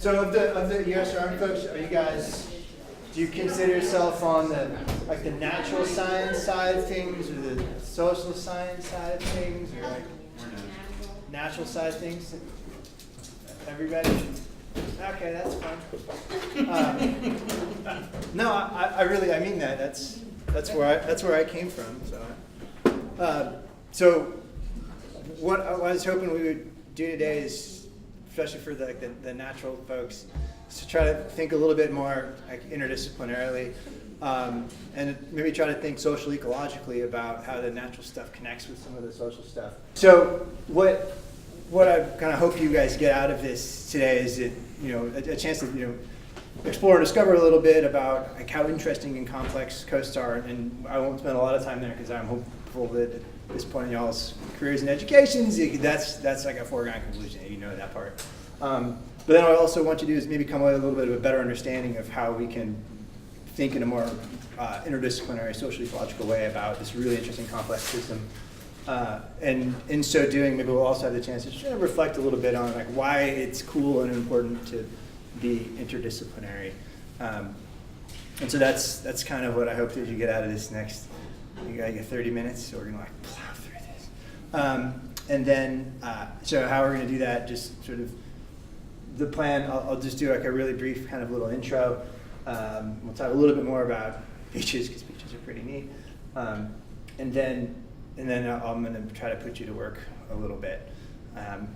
So of the U.S. Army folks, are you guys? Do you consider yourself on the natural science side of things, or the social science side of things, or like natural side of things? Everybody? Okay, that's fun. No, I really mean that. That's where I came from. So what I was hoping we would do today is, especially for the natural folks, is to try to think a little bit more like interdisciplinarily, and maybe try to think social-ecologically about how the natural stuff connects with some of the social stuff. So what I kind of hope you guys get out of this today is that, a chance to explore and discover a little bit about like how interesting and complex coasts are. And I won't spend a lot of time there because I'm hopeful that at this point in y'all's careers and educations, that's like a foregone conclusion. You know that part. But then what I also want you to do is maybe come away with a little bit of a better understanding of how we can think in a more interdisciplinary, social-ecological way about this really interesting, complex system. And in so doing, maybe we'll also have the chance to just reflect a little bit on like why it's cool and important to be interdisciplinary. And so that's kind of what I hope that you get out of this next. You gotta get 30 minutes, so we're gonna like plow through this. And then, so how we're gonna do that? Just sort of the plan. I'll just do like a really brief kind of little intro. We'll talk a little bit more about beaches because beaches are pretty neat. And then I'm going to try to put you to work a little bit, and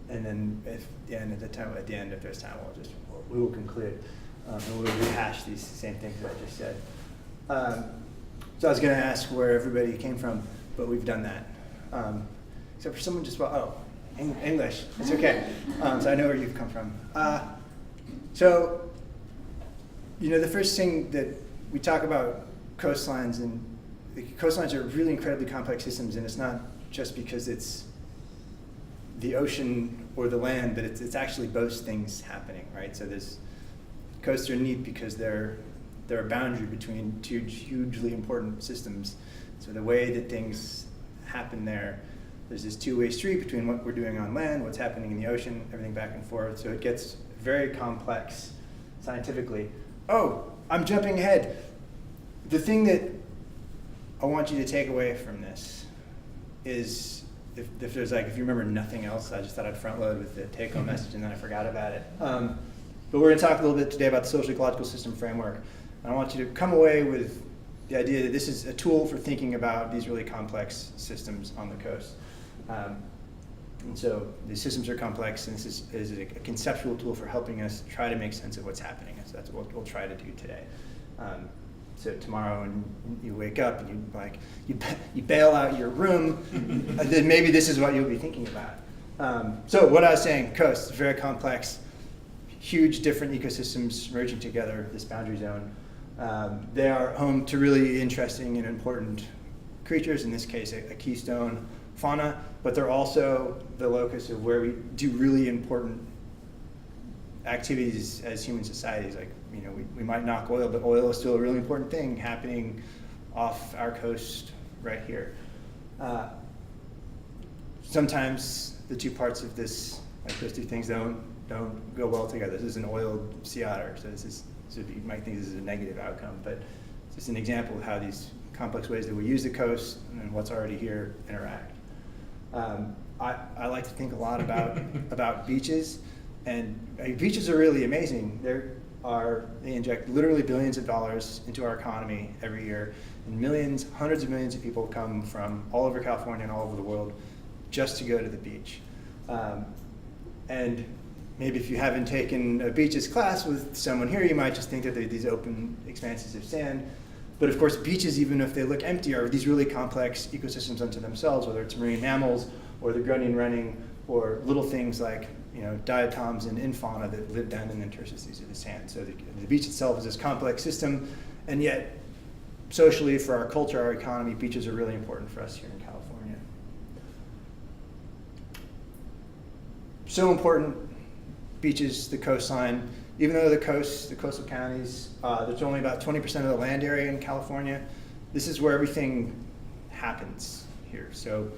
then at the end, if there's time, we will conclude, and we'll rehash these same things that I just said. So I was going to ask where everybody came from, but we've done that, except for someone just English. It's okay. So I know where you've come from. So the first thing that we talk about coastlines, and the coastlines are really incredibly complex systems, and it's not just because it's the ocean or the land, but it's actually both things happening, right? So coasts are neat because they're a boundary between two hugely important systems. So the way that things happen there's this two-way street between what we're doing on land, what's happening in the ocean, everything back and forth. So it gets very complex scientifically. Oh, I'm jumping ahead. The thing that I want you to take away from this is, if you remember nothing else, I just thought I'd front load with the take-home message and then I forgot about it. But we're going to talk a little bit today about the social-ecological system framework. And I want you to come away with the idea that this is a tool for thinking about these really complex systems on the coast. And so the systems are complex, and this is a conceptual tool for helping us try to make sense of what's happening. So that's what we'll try to do today. So tomorrow when you wake up and you bail out your room, then maybe this is what you'll be thinking about. So what I was saying, coasts, very complex, huge different ecosystems merging together, this boundary zone. They are home to really interesting and important creatures, in this case a keystone fauna, but they're also the locus of where we do really important activities as human societies. Like, we might knock oil, but oil is still a really important thing happening off our coast right here. Sometimes the two parts of this, like those two things, don't go well together. This is an oiled sea otter, so you might think this is a negative outcome, but it's just an example of how these complex ways that we use the coast and what's already here interact. I like to think a lot about beaches, and beaches are really amazing. They inject literally billions of dollars into our economy every year, and hundreds of millions of people come from all over California and all over the world just to go to the beach. And maybe if you haven't taken a beaches class with someone here, you might just think that they're these open expanses of sand. But of course, beaches, even if they look empty, are these really complex ecosystems unto themselves, whether it's marine mammals or the grunting running, or little things like diatoms and fauna that live down in the interstices of the sand. So the beach itself is this complex system, and yet socially, for our culture, our economy, beaches are really important for us here in California. So important, beaches, the coastline. Even though the coastal counties, there's only about 20% of the land area in California, this is where everything happens here. So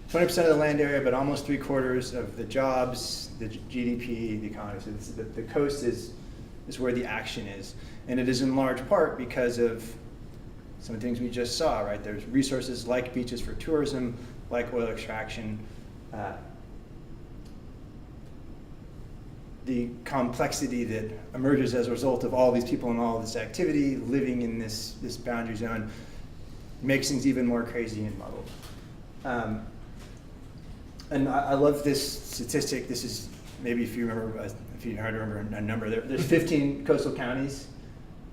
20% of the land area, but almost 3/4 of the jobs, the GDP, the economy. So the coast is where the action is. And it is in large part because of some of the things we just saw, right? There's resources like beaches for tourism, like oil extraction. The complexity that emerges as a result of all these people and all this activity living in this boundary zone makes things even more crazy and muddled. And I love this statistic. This is, maybe if you remember, if you hard to remember a number, there's 15 coastal counties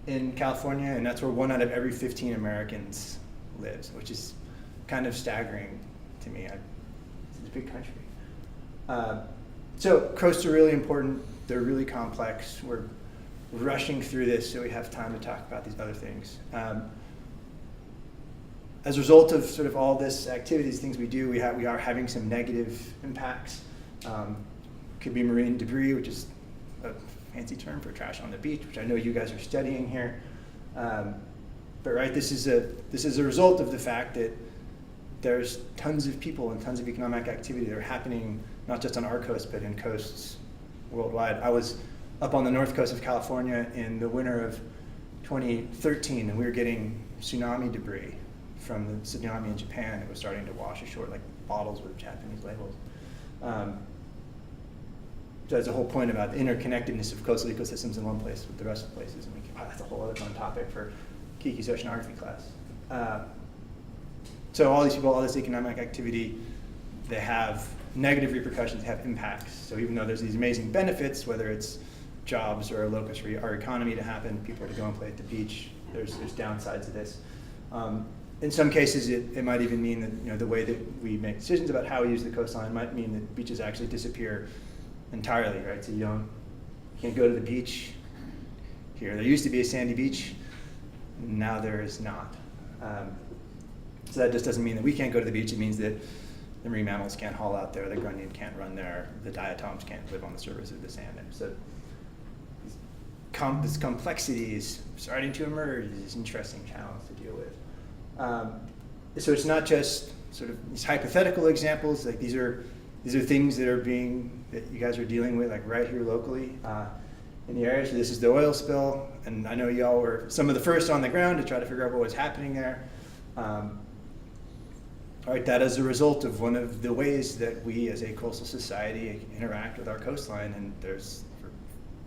in California, and that's where 1 out of every 15 Americans lives, which is kind of staggering to me. It's a big country. So coasts are really important. They're really complex. We're rushing through this so we have time to talk about these other things. As a result of sort of all this activities, things we do, we are having some negative impacts. Could be marine debris, which is a fancy term for trash on the beach, which I know you guys are studying here. But right, this is a result of the fact that there's tons of people and tons of economic activity that are happening not just on our coast, but in coasts worldwide. I was up on the north coast of California in the winter of 2013, and we were getting tsunami debris from the tsunami in Japan. It was starting to wash ashore, like bottles with Japanese labels. So that's the whole point about the interconnectedness of coastal ecosystems in one place with the rest of the places. And that's a whole other fun topic for Kiki's oceanography class. So all these people, all this economic activity, they have negative repercussions, they have impacts. So even though there's these amazing benefits, whether it's jobs or a locus for our economy to happen, people to go and play at the beach, there's downsides to this. In some cases, it might even mean that the way that we make decisions about how we use the coastline might mean that beaches actually disappear entirely, right? So you can't go to the beach here. There used to be a sandy beach, now there is not. So that just doesn't mean that we can't go to the beach. It means that the marine mammals can't haul out there, the grunion can't run there, the diatoms can't live on the surface of the sand. So this complexity is starting to emerge, this interesting challenge to deal with. So it's not just sort of these hypothetical examples, like these are things that you guys are dealing with, like right here locally in the area. So this is the oil spill, and I know y'all were some of the first on the ground to try to figure out what was happening there. Right, that is a result of one of the ways that we as a coastal society interact with our coastline, and there's, for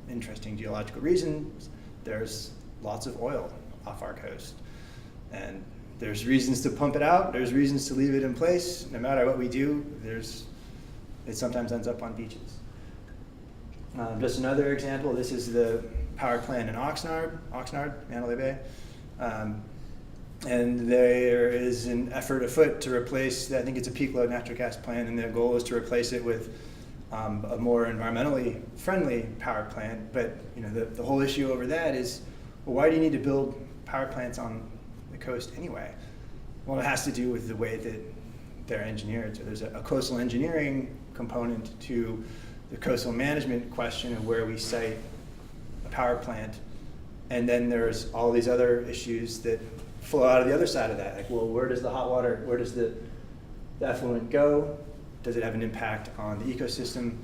interesting geological reasons, there's lots of oil off our coast. And there's reasons to pump it out, there's reasons to leave it in place. No matter what we do, it sometimes ends up on beaches. Just another example, this is the power plant in Oxnard, Mandalay Bay. And there is an effort afoot to replace, I think it's a peak load natural gas plant, and the goal is to replace it with a more environmentally friendly power plant. But the whole issue over that is, well, why do you need to build power plants on the coast anyway? Well, it has to do with the way that they're engineered. So there's a coastal engineering component to the coastal management question of where we site a power plant. And then there's all these other issues that flow out of the other side of that. Like, well, where does the hot water, where does the effluent go? Does it have an impact on the ecosystem?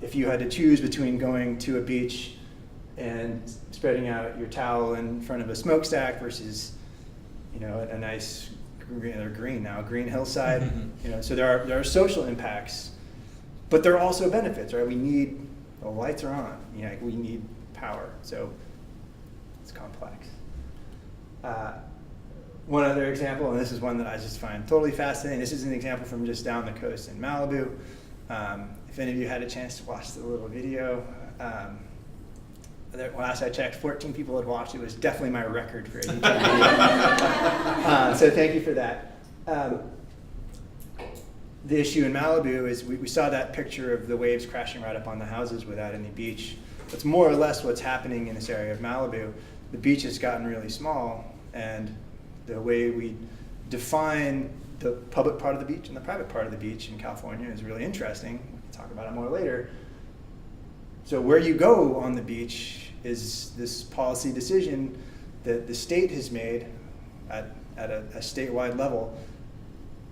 If you had to choose between going to a beach and spreading out your towel in front of a smokestack versus, a nice green hillside, so there are social impacts, but there are also benefits, right? The lights are on, we need power, so it's complex. One other example, and this is one that I just find totally fascinating. This is an example from just down the coast in Malibu. If any of you had a chance to watch the little video, last I checked, 14 people had watched. It was definitely my record for a YouTube video. So thank you for that. The issue in Malibu is we saw that picture of the waves crashing right up on the houses without any beach. That's more or less what's happening in this area of Malibu. The beach has gotten really small, and the way we define the public part of the beach and the private part of the beach in California is really interesting. We can talk about it more later. So where you go on the beach is this policy decision that the state has made at a statewide level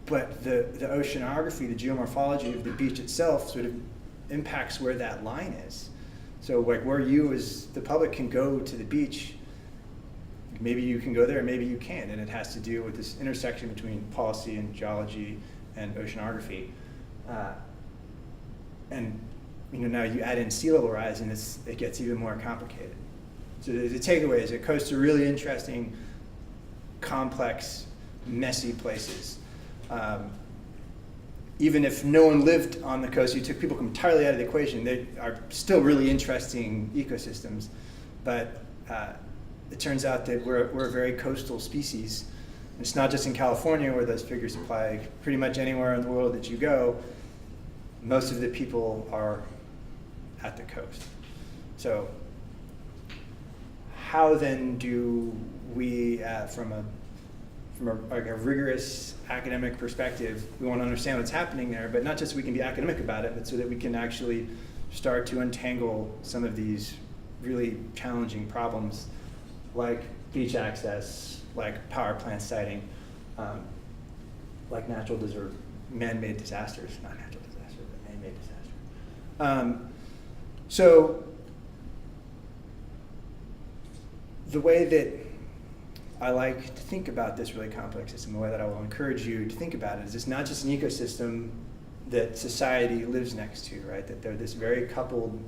but the oceanography, the geomorphology of the beach itself sort of impacts where that line is. So like where you as the public can go to the beach, maybe you can go there, maybe you can't, and it has to do with this intersection between policy and geology and oceanography. And now you add in sea level rise, and it gets even more complicated. So the takeaway is that coasts are really interesting, complex, messy places. Even if no one lived on the coast, you took people entirely out of the equation, they are still really interesting ecosystems. But it turns out that we're a very coastal species. It's not just in California where those figures apply. Pretty much anywhere in the world that you go, most of the people are at the coast. So how then do we, from a rigorous academic perspective, we want to understand what's happening there, but not just so we can be academic about it, but so that we can actually start to untangle some of these really challenging problems like beach access, like power plant siting, like man-made disasters, not natural disasters, but man-made disasters. So the way that I like to think about this really complex system, the way that I will encourage you to think about it is it's not just an ecosystem that society lives next to, right? That they're this very coupled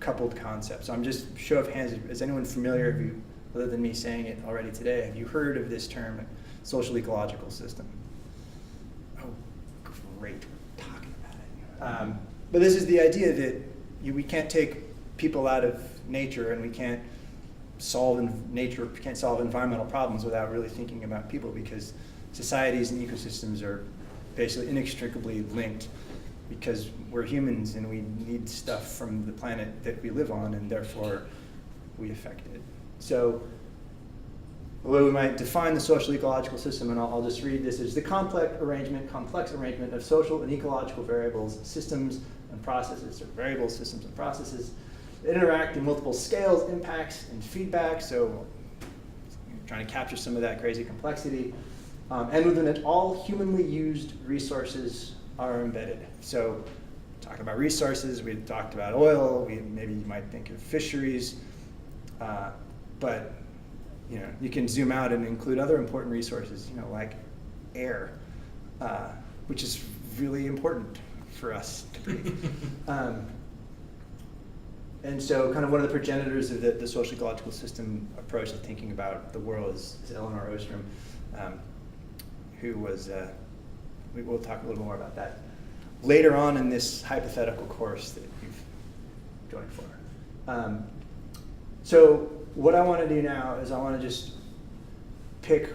concept. So I'm just, show of hands, is anyone familiar, have you, other than me saying it already today, have you heard of this term, social-ecological system? Oh, great, we're talking about it. But this is the idea that we can't take people out of nature, and we can't solve environmental problems without really thinking about people, because societies and ecosystems are basically inextricably linked, because we're humans and we need stuff from the planet that we live on, and therefore we affect it. So the way we might define the social ecological system, and I'll just read this, is the complex arrangement of social and ecological variables, systems and processes, or variables, systems and processes that interact in multiple scales, impacts, and feedback. So trying to capture some of that crazy complexity. And within it, all humanly used resources are embedded. So talking about resources, we talked about oil, maybe you might think of fisheries, but you can zoom out and include other important resources, like air, which is really important for us to breathe. And so kind of one of the progenitors of the social-ecological system approach to thinking about the world is Eleanor Ostrom, who was, we'll talk a little more about that later on in this hypothetical course that you've joined for. So what I want to do now is I want to just pick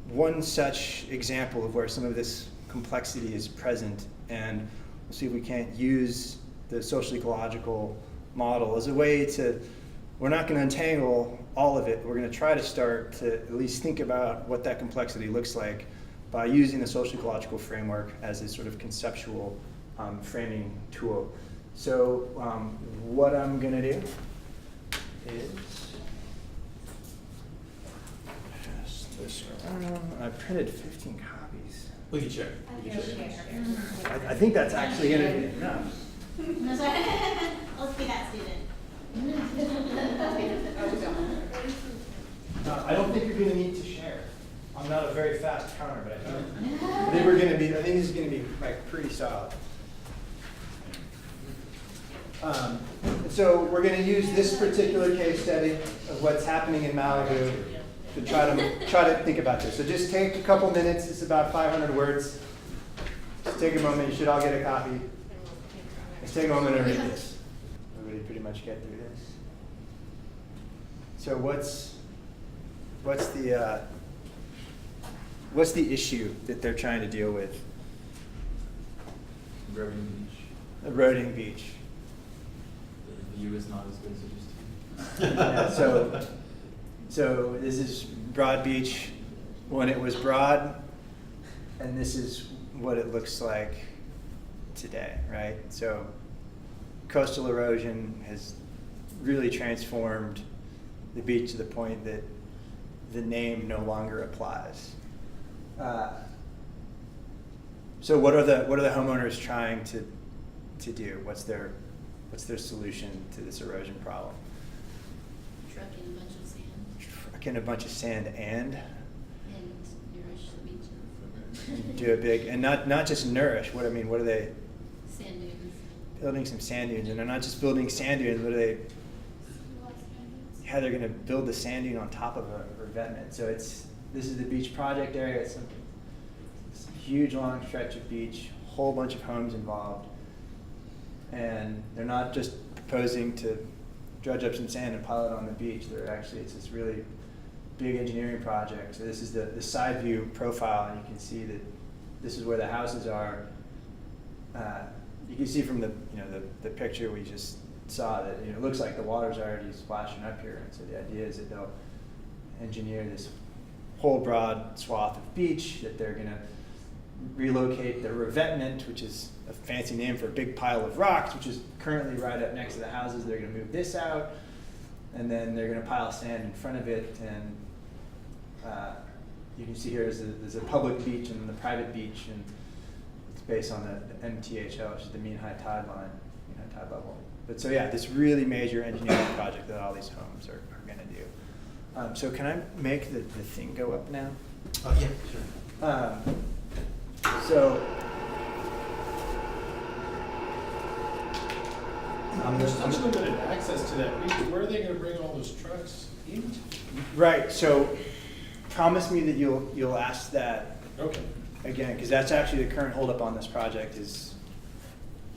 one such example of where some of this complexity is present, and we'll see if we can't use the social-ecological model as a way to, we're not going to untangle all of it, we're going to try to start to at least think about what that complexity looks like by using the social-ecological framework as a sort of conceptual framing tool. So what I'm going to do is pass this around. I printed 15 copies. We can share. I think that's actually going to be enough. No, sorry. Let's be that student. I don't think you're going to need to share. I'm not a very fast counter, but I think we're going to be. I think this is going to be like pretty solid. So we're going to use this particular case study of what's happening in Malibu to try to think about this. So just take a couple minutes. It's about 500 words. Just take a moment. You should all get a copy. Let's take a moment and read this. Everybody pretty much get through this. So what's the issue that they're trying to deal with? Eroding beach. Eroding beach. The view is not as good as it used to be. Yeah, so this is Broad Beach when it was broad, and this is what it looks like today, right? So coastal erosion has really transformed the beach to the point that the name no longer applies. So what are the homeowners trying to do? What's their solution to this erosion problem? Trucking a bunch of sand Trucking a bunch of sand and nourish the beach. do a big, and not just nourish. What are they Sand dunes. building? Some sand dunes, and they're not just building sand dunes. What are they? Yeah, they're going to build the sand dune on top of a revetment. So this is the beach project area. It's a huge long stretch of beach, whole bunch of homes involved. And they're not just proposing to dredge up some sand and pile it on the beach. It's this really big engineering project. So this is the side view profile, and you can see that this is where the houses are. You can see from the picture we just saw that it looks like the water's already splashing up here. And so the idea is that they'll engineer this whole broad swath of beach, that they're going to relocate the revetment, which is a fancy name for a big pile of rocks, which is currently right up next to the houses. They're going to move this out, and then they're going to pile sand in front of it. And you can see here there's a public beach and the private beach, and it's based on the MTHL, which is the mean high tide line, mean high tide level. But so yeah, this really major engineering project that all these homes are going to do. So can I make the thing go up now? Oh, yeah, sure. So There's such limited access to that beach. Where are they going to bring all those trucks into? right. So promise me that you'll ask that Okay. again, because that's actually the current holdup on this project is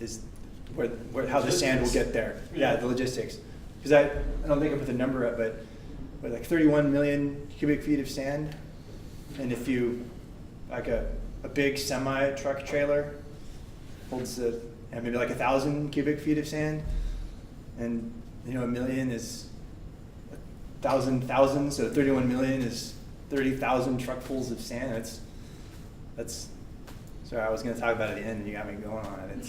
how the sand will get there. Yeah, the logistics. Because I don't think I put the number up, but like 31 million cubic feet of sand, and if you like a big semi truck trailer holds maybe like 1,000 cubic feet of sand, and a million is 1,000, so 31 million is 30,000 truckfuls of sand. That's. Sorry, I was going to talk about it at the end, and you got me going on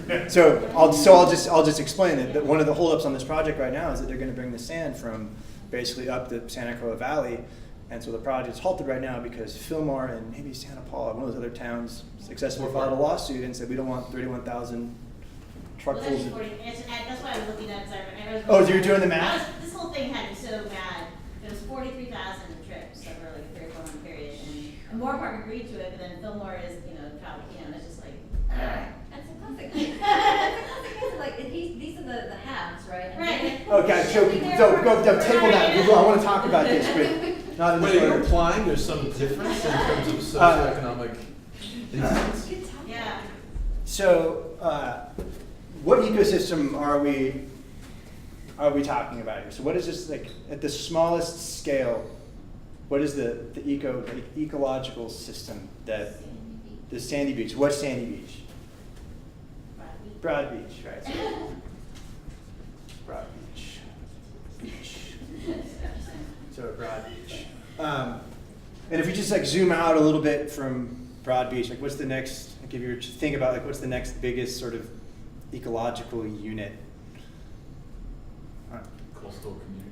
it. So I'll just explain it. That one of the holdups on this project right now is that they're going to bring the sand from basically up the Santa Cruz Valley, and so the project's halted right now because Fillmore and maybe Santa Paula, one of those other towns, successfully filed a lawsuit and said we don't want 31,000 truckfuls. That's why I was looking at it, 'cause I was. Oh, so you're doing the math? This whole thing had me so mad. It was 43,000 trips over like a 3 or 4 month period, and Moorpark agreed to it, but then Fillmore is, probably, it's just like. That's a classic. That's a classic case of like, these are the halves, right? And Right. then- Okay, so go table that. I want to talk about this, but not in Wait, this are you order. implying there's some difference in terms of socioeconomic insights? Yeah. So, what ecosystem are we talking about here? So, what is this like at the smallest scale? What is the ecological system that the sandy beach? What's sandy beach? Broad beach, right? So, broad beach. So a broad beach. And if we just like zoom out a little bit from broad beach, like what's the next? Like if you were to think about like what's the next biggest sort of ecological unit? Coastal community.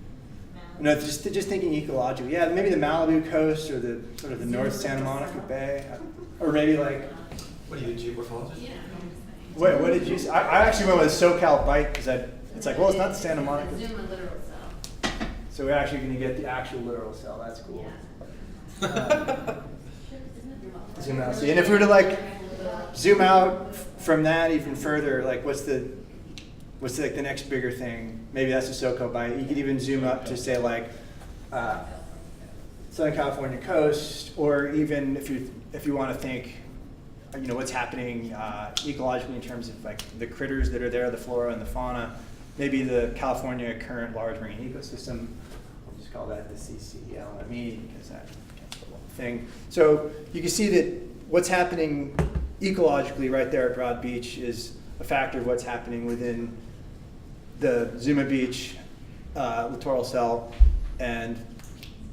No, just thinking ecological. Yeah, maybe the Malibu coast or the sort of the North Santa Monica Bay, or maybe like. What are you, a geomorphologist? Yeah. Wait, what did you say? I actually went with a SoCal bite because it's like, well, it's not the Santa Monica. Zoom a literal cell. So we're actually going to get the actual literal cell. That's cool. Zoom out. See, and if we were to like zoom out from that even further, like what's like the next bigger thing? Maybe that's a SoCal bite. You could even zoom up to say like Southern California coast, or even if you want to think, what's happening ecologically in terms of like the critters that are there, the flora and the fauna. Maybe the California current large marine ecosystem. We'll just call that the CCLME because that's the whole thing. So you can see that what's happening ecologically right there at Broad Beach is a factor of what's happening within the Zuma Beach littoral cell, and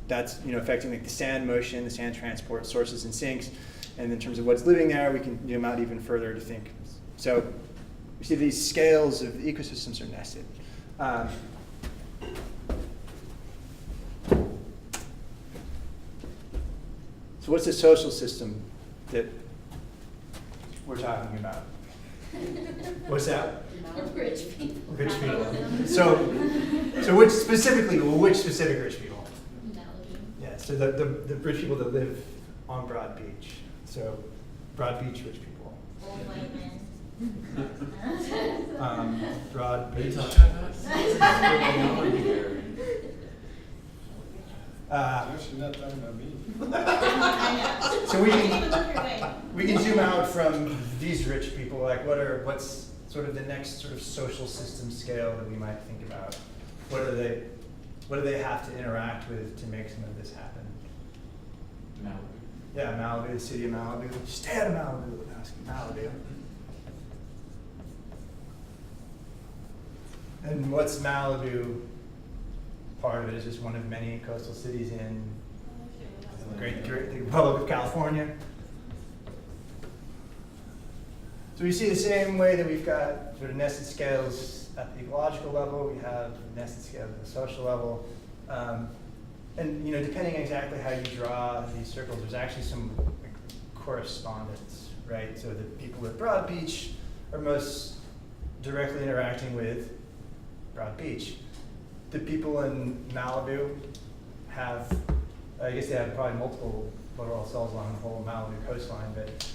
that's affecting like the sand motion, the sand transport, sources and sinks. And in terms of what's living there, we can zoom out even further to think. So we see these scales of the ecosystems are nested. So what's the social system that we're talking about? What's that? Rich people. Rich people. So which specifically, well, which specific rich people? Malibu. Yeah, so the rich people that live on Broad Beach. So Broad Beach rich people. Old white men. Broad Are you Beach. talking about us? Actually, not talking about me. I know. So we Take a can, look your way. we can zoom out from these rich people, like what's sort of the next sort of social system scale that we might think about? What do they have to interact with to make some of this happen? Malibu. Yeah, Malibu, the city of Malibu. Stay out of Malibu, Malibu. And what's Malibu? Part of it is just one of many coastal cities in the Republic of California. So we see the same way that we've got sort of nested scales at the ecological level, we have nested scales at the social level. And depending exactly how you draw these circles, there's actually some correspondence, right? So the people at Broad Beach are most directly interacting with Broad Beach. The people in Malibu have, I guess they have probably multiple littoral cells along the whole Malibu coastline, but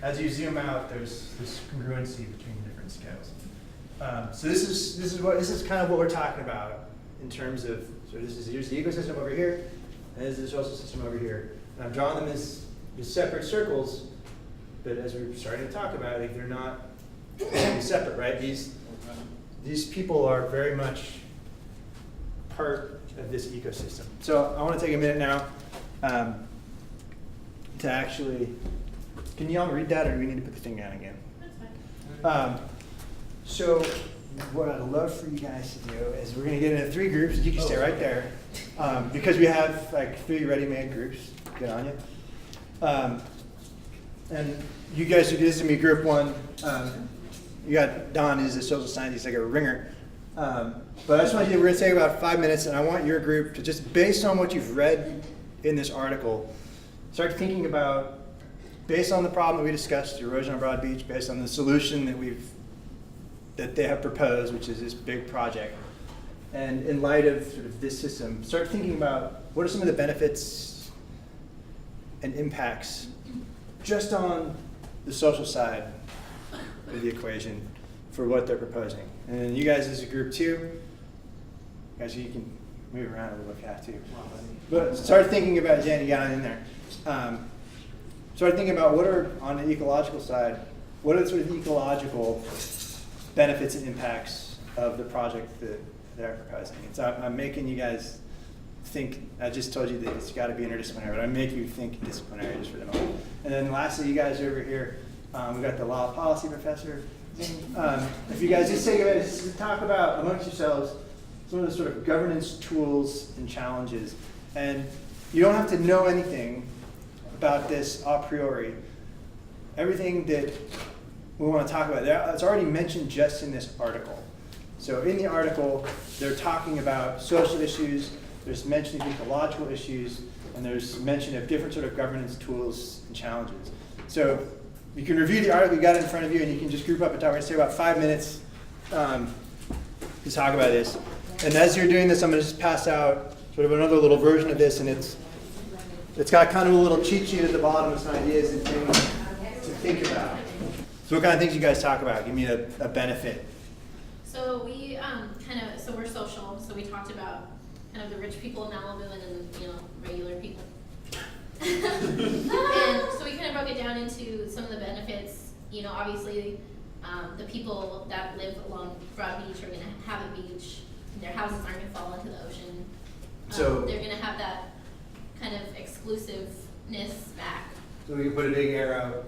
as you zoom out, there's this congruency between different scales. So this is kind of what we're talking about in terms of, so here's the ecosystem over here, and this is the social system over here. And I'm drawing them as separate circles, but as we're starting to talk about, like, they're not separate, right? These people are very much part of this ecosystem. So I want to take a minute now to actually, can you all read that, or do we need to put the thing down again? That's fine. So what I'd love for you guys to do is we're going to get into 3 groups. You can stay right there. Because we have like 3 ready-made groups. Good on you. And you guys, this is going to be group 1. You got Don, who's a social scientist, like a ringer. But I just want you to, we're going to take about 5 minutes, and I want your group to just, based on what you've read in this article, start thinking about, based on the problem that we discussed, erosion on Broad Beach, based on the solution that they have proposed, which is this big project, and in light of sort of this system, start thinking about what are some of the benefits and impacts just on the social side of the equation for what they're proposing. And then you guys as a group 2, guys, you can move around a little bit fast too. But start thinking about, Jen, you got it in there. Start thinking about what are, on the ecological side, what are the sort of ecological benefits and impacts of the project that they're proposing. I'm making you guys think, I just told you that it's got to be interdisciplinary, but I'm making you think disciplinary just for the moment. And then lastly, you guys over here, we've got the law policy professor. If you guys just take a minute to talk about amongst yourselves some of the sort of governance tools and challenges. And you don't have to know anything about this a priori. Everything that we want to talk about, it's already mentioned just in this article. So in the article, they're talking about social issues, there's mention of ecological issues, and there's mention of different sort of governance tools and challenges. So you can review the article, you got it in front of you, and you can just group up and talk. We're going to take about 5 minutes to talk about this. And as you're doing this, I'm going to just pass out sort of another little version of this, and it's got kind of a little cheat sheet at the bottom with some ideas and things to think about. So what kind of things you guys talk about? Give me a benefit. So we so we're social. So we talked about kind of the rich people in Malibu and then regular people. And so we kind of broke it down into some of the benefits. Obviously, the people that live along Broad Beach are going to have a beach. Their houses aren't going to fall into the ocean. So they're going to have that kind of exclusiveness back. So we can put a big arrow.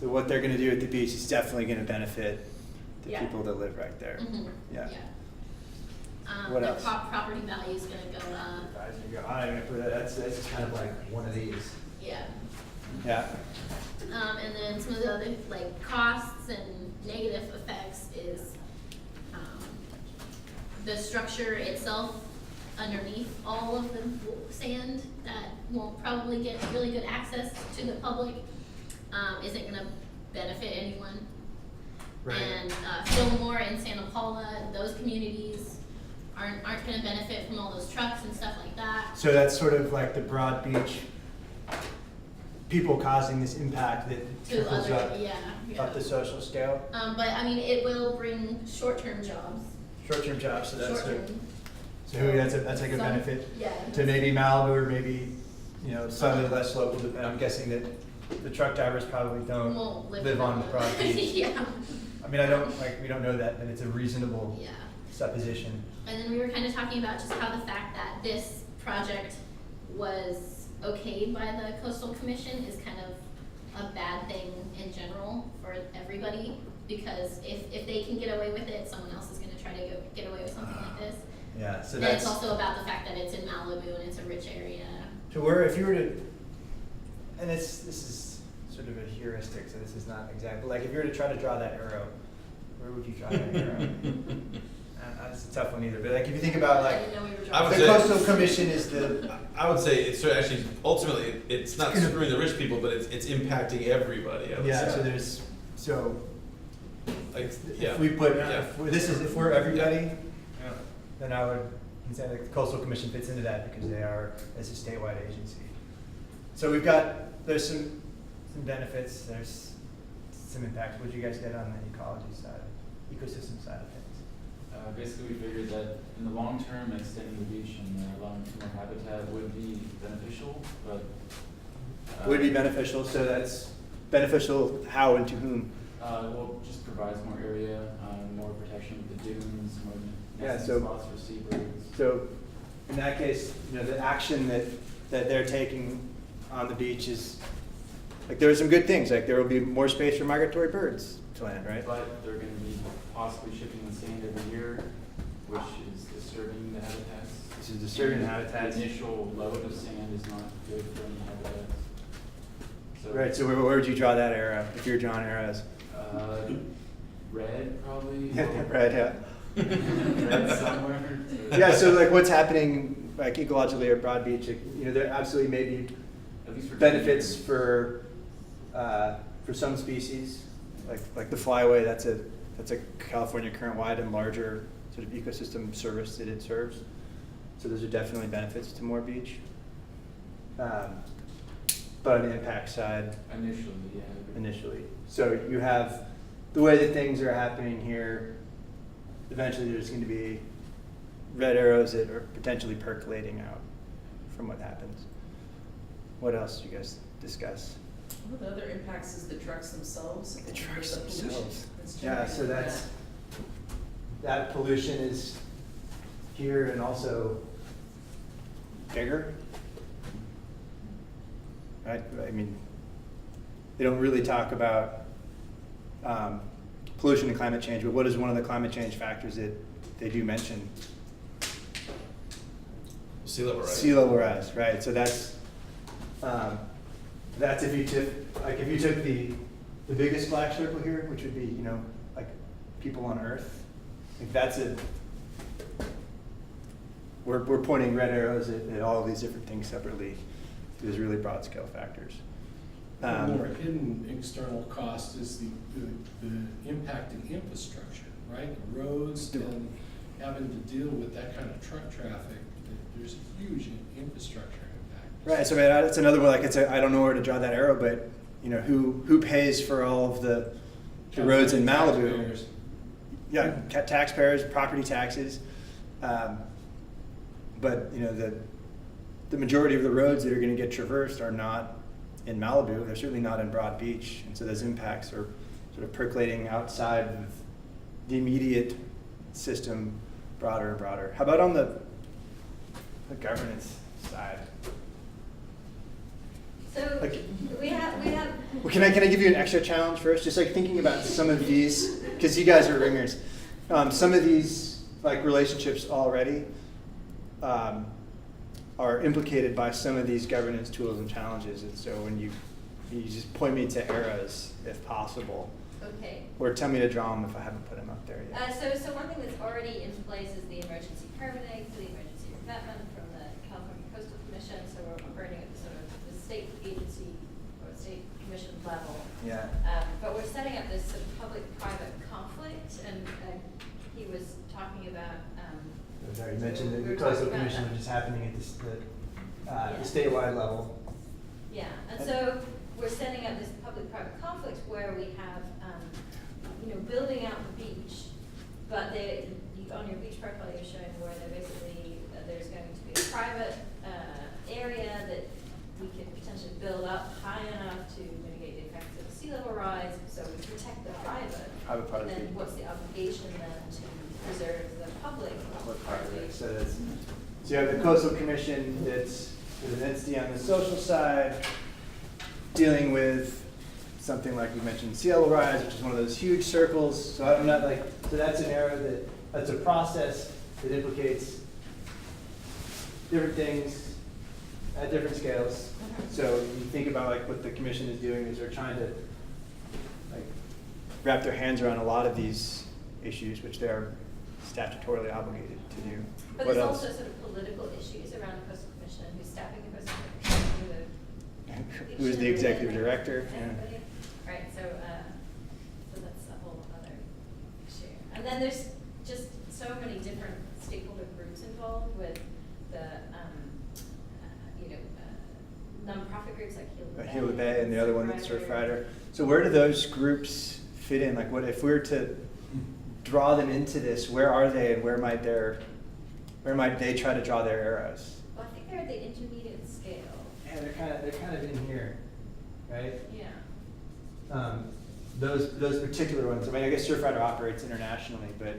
So what they're going to do at the beach is definitely going to benefit the people that live right there. Mm-hmm. Yeah. What else? Property value is going to go up. I'm going to put that. That's just kind of like one of these. Yeah. Yeah. And then some of the other like costs and negative effects is the structure itself underneath all of the sand that won't probably get really good access to the public, isn't gonna benefit anyone. Right. And Fillmore and Santa Paula, those communities aren't gonna benefit from all those trucks and stuff like that. So that's sort of like the Broad Beach people causing this impact that To trickles other, up, yeah. up the social scale. But I mean, it will bring short-term jobs. Short-term jobs, so that's Short-term. that's like a Some- benefit Yeah. to maybe Malibu or maybe, slightly less local, and I'm guessing that the truck drivers probably don't Won't live on the Broad Beach. Yeah. I mean, we don't know that, but it's a reasonable Yeah. supposition. And then we were kind of talking about just how the fact that this project was okayed by the Coastal Commission is kind of a bad thing in general for everybody, because if they can get away with it, someone else is gonna try to get away with something like this. Yeah, so And that's. it's also about the fact that it's in Malibu and it's a rich area. So where, if you were to, and this is sort of a heuristic, so this is not exactly, like if you were to try to draw that arrow, where would you draw that arrow? That's a tough one either, but like if you think about I like, didn't know we were I would the say- Coastal Commission is the, I would say it's sort of actually, ultimately, it's not gonna- screwing the rich people, but it's impacting everybody, I would yeah, say. so there's, so Like, if yeah. we put, Yeah. if we're everybody, Yeah. then I would say like the Coastal Commission fits into that because they are, as a statewide agency. So there's some benefits, there's some impacts. What did you guys get on the ecology side, ecosystem side of things? Basically, we figured that in the long term, extending the beach and allowing for more habitat would be beneficial, but. Would be beneficial, so that's beneficial how and to whom? Well, just provides more area, more protection with the dunes, more Yeah, nesting so- spots for seabirds. So in that case, the action that they're taking on the beach is, like there are some good things, like there will be more space for migratory birds to land, right? But they're gonna be possibly shipping the sand every year, which is disturbing the habitats. This is disturbing And habitats. The initial load of sand is not good for any habitats. So, Right, so where would you draw that arrow, if you're drawing arrows? Red probably. Right, yeah. Red somewhere. Yeah, so like what's happening, like ecologically at Broad Beach, there absolutely may be At least for benefits 20 for some species, like the flyway, that's a California current-wide and larger sort of ecosystem service that it serves. So those are definitely benefits to more beach. But on the impact side, Initially, yeah. initially. So you have, the way that things are happening here, eventually there's going to be red arrows that are potentially percolating out from what happens. What else did you guys discuss? One of the other impacts is the trucks themselves. The trucks The pollution themselves. that's Yeah, so generated by that's, that pollution is here and also bigger. Right, I mean, they don't really talk about pollution and climate change, but what is one of the climate change factors that they do mention? Sea level rise. Sea level rise, right? So that's if you took the biggest black circle here, which would be like people on Earth. Like that's it. We're pointing red arrows at all of these different things separately. There's really broad scale factors. The more hidden external cost is the impacting infrastructure, right? The roads and having to deal with that kind of truck traffic, there's a huge infrastructure impact. Right. So that's another one. Like I don't know where to draw that arrow, but who pays for all of the roads in Malibu? Taxpayers. Yeah, taxpayers, property taxes. But the majority of the roads that are going to get traversed are not in Malibu. They're certainly not in Broad Beach, and so those impacts are sort of percolating outside of the immediate system, broader and broader. How about on the governance side? So Like- we have. Well, can I give you an extra challenge first? Just like thinking about some of these, because you guys are ringers. Some of these like relationships already are implicated by some of these governance tools and challenges. And so when you just point me to arrows, if possible, Okay. or tell me to draw them if I haven't put them up there yet. So one thing that's already in place is the emergency permitting. So the emergency Reineman from the California Coastal Commission, so we're operating at the sort of the state agency or state commission level. Yeah. But we're setting up this sort of public-private conflict, and he was talking about. Sorry, you mentioned we the were coastal talking about commission, that. which is happening at Yeah. the statewide level. Yeah, and so we're setting up this public-private conflict where we have, building out the beach, but on your beach profile you're showing where there's going to be a private area that we could potentially build up high enough to mitigate the effects of sea level rise, so we protect the private. Private part of And the then beach. what's the obligation then to preserve the public part of the beach? So you have the coastal commission that's an entity on the social side dealing with something like you mentioned, sea level rise, which is one of those huge circles. So I'm not so that's an area that's a process that implicates different things at different scales. So you think about what the commission is doing is they're trying to wrap their hands around a lot of these issues, which they are statutorily obligated to do. But What there's else? also sort of political issues around the coastal commission, who's staffing the coastal commission, Who is the executive director? Yeah. Anybody? Right, so that's a whole other issue. And then there's just so many different stakeholder groups involved with the, nonprofit groups like Heal the Bay and the other one that's Surfrider. So where do those groups fit in? Like, what if we were to draw them into this? Where are they, and where might they try to draw their arrows? Well, I think they're at the intermediate scale. Yeah, they're kind of in here, right? Yeah. Those particular ones. I mean, I guess Surfrider operates internationally, but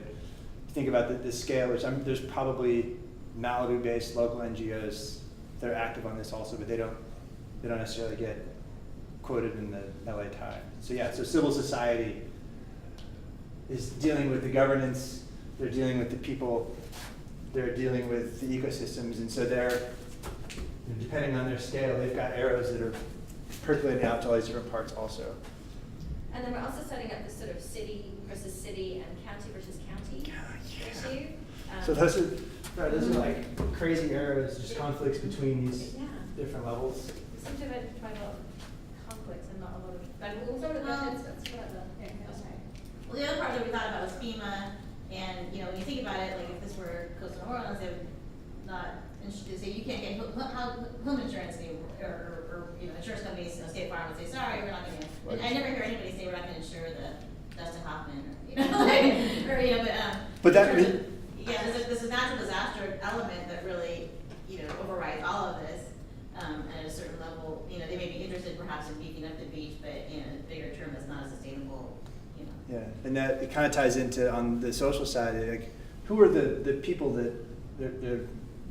think about the scale. Which there's probably Malibu-based local NGOs that are active on this also, but they don't necessarily get quoted in the LA Times. So yeah, so civil society is dealing with the governance. They're dealing with the people. They're dealing with the ecosystems, and so they're, depending on their scale, they've got arrows that are percolating out to all these different parts also. And then we're also setting up this sort of city versus city and county versus county issue. So those are like crazy arrows, just conflicts between these Yeah. different levels. We seem to have identified a lot of conflicts and not a lot of, but we'll sort of that's whatever. Yeah, no, sorry. Well, the other part that we thought about was FEMA, and, when you think about it, like, if this were coastal New Orleans, they would not, say, you can't get home insurance, or insurance companies, State Farm would say, sorry, we're not gonna, I never hear anybody say, we're not gonna insure the Dustin Hoffman, But that yeah, there's a natural disaster element that really, overrides all of this, at a certain level. They may be interested perhaps in beefing up the beach, but, in a bigger term, that's not a sustainable, Yeah, and that it kind of ties into on the social side. Like, who are the people that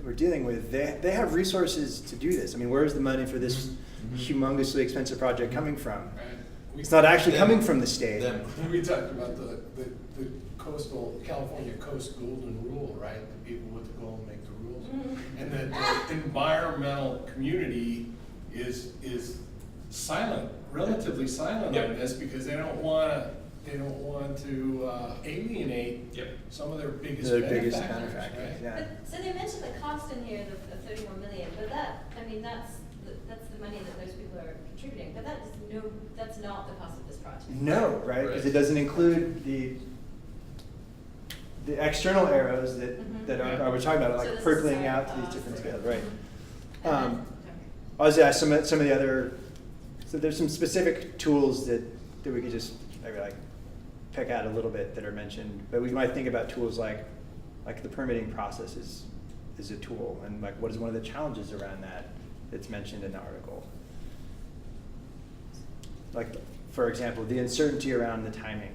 we're dealing with? They have resources to do this. I mean, where's the money for this humongously expensive project coming from? Right. It's not actually coming from the state. We talked about the California Coast Golden Rule, right? The people with the goal make the rules. And the environmental community is silent, relatively silent on this, because they don't want to alienate some of their biggest benefactors, right? Yeah. But, so they mentioned the cost in here, the 31 million, but that's the money that those people are contributing, but that's not the cost of this project. No, right? Because it doesn't include the external arrows that are we're talking about, So like the percolating out to society these different costs. scales, right? And then- I was asked some of the other. So there's some specific tools that we could just maybe pick out a little bit that are mentioned, but we might think about tools like the permitting process is a tool, and what is one of the challenges around that's mentioned in the article. Like, for example, the uncertainty around the timing,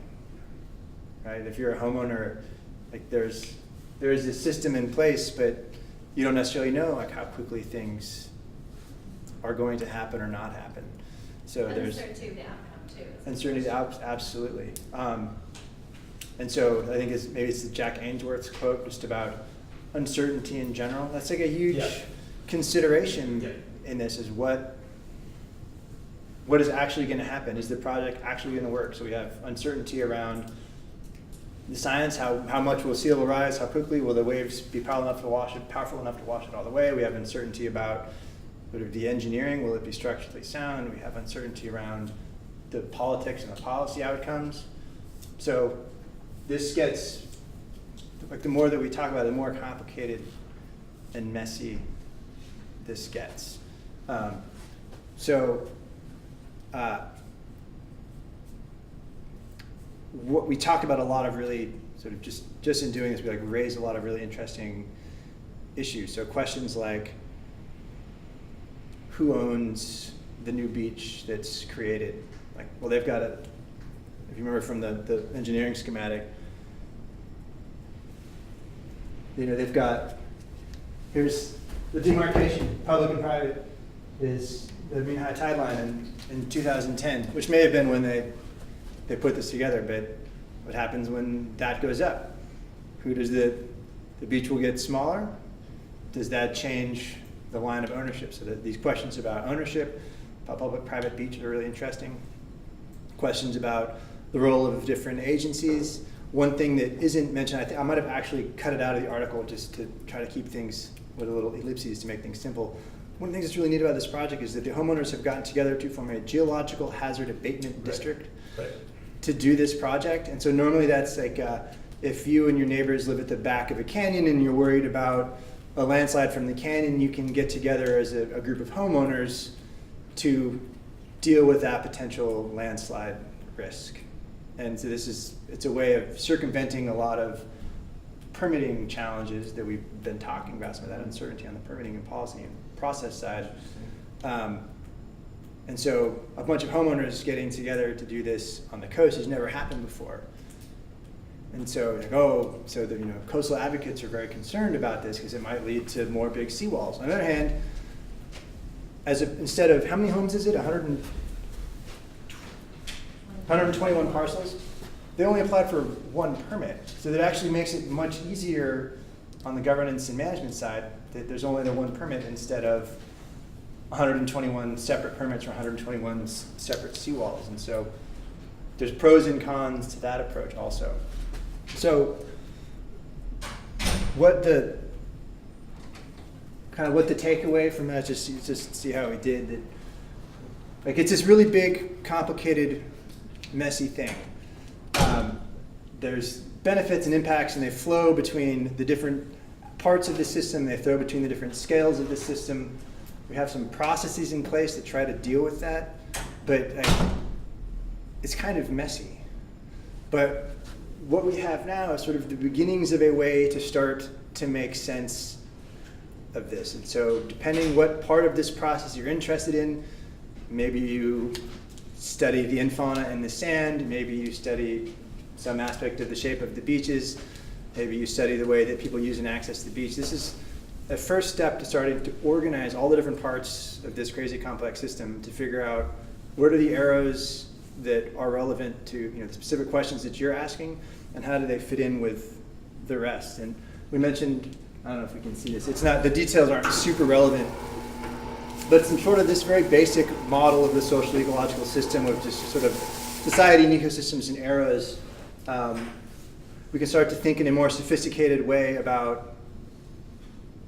right? If you're a homeowner, there is a system in place, but you don't necessarily know how quickly things are going to happen or not happen. So and there's uncertainty of the outcome too. uncertainty, absolutely. And so I think maybe it's the Jack Ainsworth's quote just about uncertainty in general. That's a huge consideration in this, is what is actually going to happen? Is the project actually going to work? So we have uncertainty around the science, how much will sea level rise, how quickly will the waves be powerful enough to wash it all the way. We have uncertainty about sort of the engineering, will it be structurally sound? We have uncertainty around the politics and the policy outcomes. So this gets, like the more that we talk about it, the more complicated and messy this gets. What we talked about a lot of really sort of just in doing this, we like raised a lot of really interesting issues. So questions like, who owns the new beach that's created? Like, well, they've got if you remember from the engineering schematic, they've got, here's the demarcation, public and private, is the mean high tide line in 2010, which may have been when they put this together, but what happens when that goes up? Who does the beach will get smaller? Does that change the line of ownership? So that these questions about ownership, about public-private beach are really interesting. Questions about the role of different agencies. One thing that isn't mentioned, I might have actually cut it out of the article just to try to keep things with a little ellipses to make things simple. One of the things that's really neat about this project is that the homeowners have gotten together to form a geological hazard abatement district to do this project. And so normally that's like if you and your neighbors live at the back of a canyon and you're worried about a landslide from the canyon, you can get together as a group of homeowners to deal with that potential landslide risk. And so it's a way of circumventing a lot of permitting challenges that we've been talking about, some of that uncertainty on the permitting and policy and process side. And so a bunch of homeowners getting together to do this on the coast has never happened before. And so so the coastal advocates are very concerned about this because it might lead to more big seawalls. On the other hand, instead of, how many homes is it? 121 parcels? They only applied for one permit. So that actually makes it much easier on the governance and management side that there's only the one permit instead of 121 separate permits or 121 separate seawalls. And so there's pros and cons to that approach also. So what the takeaway from that, just see how we did that, like it's this really big, complicated, messy thing. There's benefits and impacts, and they flow between the different parts of the system. They flow between the different scales of the system. We have some processes in place that try to deal with that, but it's kind of messy. But what we have now is sort of the beginnings of a way to start to make sense of this. And so depending what part of this process you're interested in, maybe you study the infauna in the sand, maybe you study some aspect of the shape of the beaches, maybe you study the way that people use and access the beach. This is a first step to starting to organize all the different parts of this crazy complex system to figure out what are the arrows that are relevant to the specific questions that you're asking, and how do they fit in with the rest. And we mentioned, I don't know if we can see this, it's not, the details aren't super relevant, but some sort of this very basic model of the social-ecological system of just sort of society and ecosystems and eras. We can start to think in a more sophisticated way about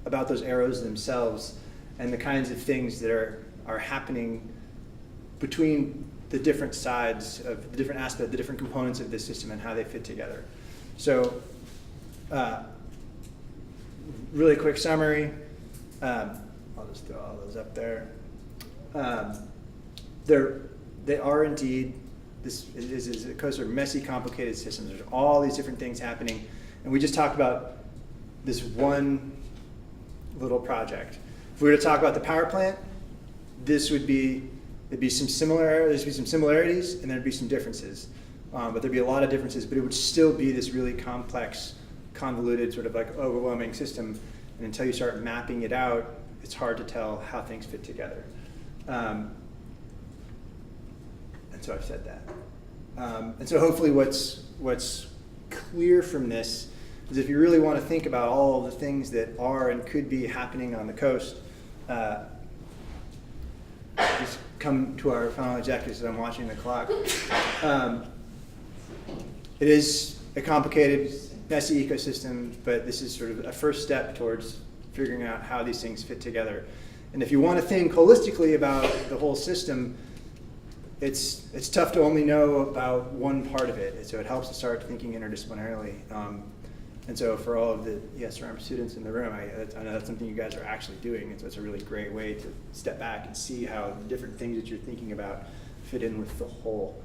those arrows themselves and the kinds of things that are happening between the different sides of the different aspects, the different components of this system and how they fit together. So really quick summary. I'll just throw all those up there. They are indeed, this is a sort of messy, complicated system. There's all these different things happening. And we just talked about this one little project. If we were to talk about the power plant, there'd be some similarities and there'd be some differences. But there'd be a lot of differences, but it would still be this really complex, convoluted, sort of like overwhelming system. And until you start mapping it out, it's hard to tell how things fit together. And so I've said that. And so hopefully what's clear from this is if you really want to think about all the things that are and could be happening on the coast, just come to our final objectives as I'm watching the clock. It is a complicated, messy ecosystem, but this is sort of a first step towards figuring out how these things fit together. And if you want to think holistically about the whole system, it's tough to only know about one part of it. And so it helps to start thinking interdisciplinarily. And so for all of the ESRM students in the room, I know that's something you guys are actually doing. And so it's a really great way to step back and see how the different things that you're thinking about fit in with the whole.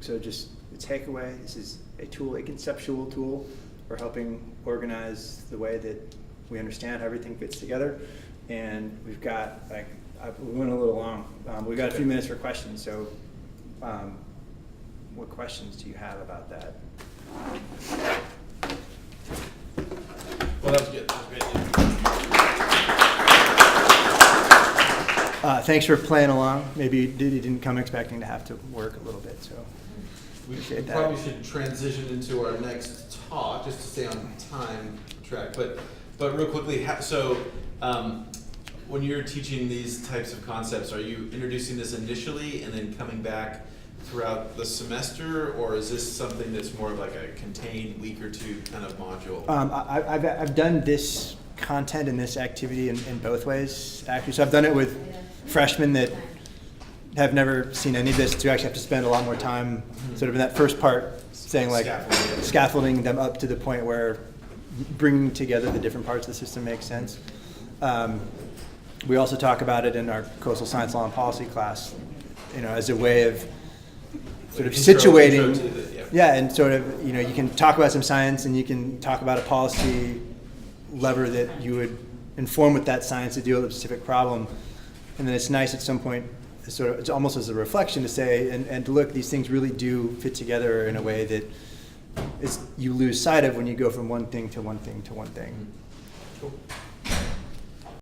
So just the takeaway, this is a tool, a conceptual tool for helping organize the way that we understand how everything fits together. And we've got, we went a little long. We've got a few minutes for questions, so what questions do you have about that? Well, that was good. That was great. Thanks for playing along. Maybe you didn't come expecting to have to work a little bit, so We appreciate that. probably should transition into our next talk, just to stay on time track. But real quickly, when you're teaching these types of concepts, are you introducing this initially and then coming back throughout the semester, or is this something that's more of like a contained week or two kind of module? I've done this content and this activity in both ways, actually. So I've done it with freshmen that have never seen any of this, to actually have to spend a lot more time sort of in that first part saying like scaffolding them up to the point where bringing together the different parts of the system makes sense. We also talk about it in our coastal science law and policy class, as a way of sort of situating, and sort of, you can talk about some science and you can talk about a policy lever that you would inform with that science to deal with a specific problem. And then it's nice at some point, it's almost as a reflection to say, and to look, these things really do fit together in a way that you lose sight of when you go from one thing to one thing to one thing. Cool.